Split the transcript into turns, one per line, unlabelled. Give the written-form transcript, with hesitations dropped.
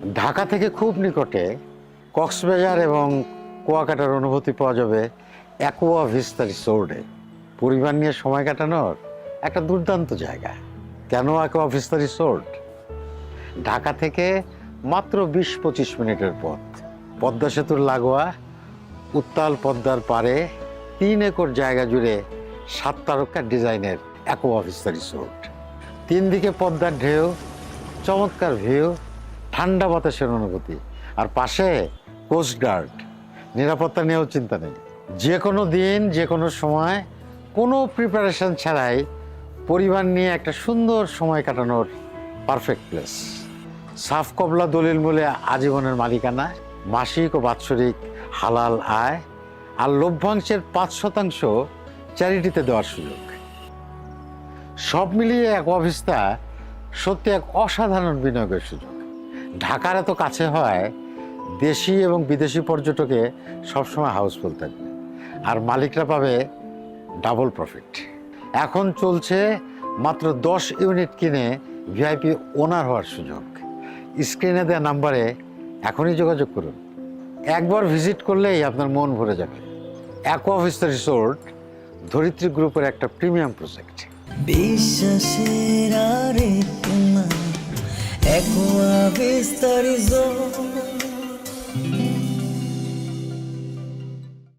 ঢাকা থেকে খুব নিকটে কক্সবাজার এবং কুয়াকাটার অনুভূতি পাওয়া যাবে অ্যাকোয়া ভিস্তা রিসোর্টে। পরিবার নিয়ে সময় কাটানোর একটা দুর্দান্ত জায়গা। কেন অ্যাকোয়া ভিস্তা রিসোর্ট? ঢাকা থেকে মাত্র 20-25 মিনিটের পথ, পদ্মা সেতুর লাগোয়া, উত্তাল পদ্মার পাড়ে 3 একর জায়গা জুড়ে 7 তারকা ডিজাইনের অ্যাকোয়া ভিস্তা রিসোর্ট। 3 দিকে পদ্মার ঢেউ, চমৎকার ভিউ, ঠান্ডা বাতাসের অনুভূতি, আর পাশে কোস্টগার্ড। নিরাপত্তা নিয়েও চিন্তা নেই। যে কোনো দিন, যে কোনো সময়, কোনো প্রিপারেশন ছাড়াই পরিবার নিয়ে একটা সুন্দর সময় কাটানোর পারফেক্ট প্লেস। সাফ কবলা দলিল মূলে আজীবনের মালিকানা, মাসিক ও বাৎসরিক হালাল আয়, আর লভ্যাংশের 5% চ্যারিটিতে দেওয়ার সুযোগ। সব মিলিয়ে অ্যাকোয়া ভিস্তা সত্যি এক অসাধারণ বিনিয়োগের সুযোগ। ঢাকার এত কাছে হয়, দেশি এবং বিদেশি পর্যটকে সবসময় হাউসফুল থাকবে, আর মালিকরা পাবে ডাবল প্রফিট। এখন চলছে মাত্র 10 ইউনিট কিনে ভিআইপি ওনার হওয়ার সুযোগ। স্ক্রিনে দেওয়া নাম্বারে এখনই যোগাযোগ করুন। একবার ভিজিট করলেই আপনার মন ভরে যাবে। অ্যাকোয়া ভিস্তা রিসোর্ট ধরিত্রী গ্রুপের একটা প্রিমিয়াম প্রজেক্ট।
বিশ্বাসের আরে তোমার অ্যাকোয়া ভিস্তা রিসোর্ট।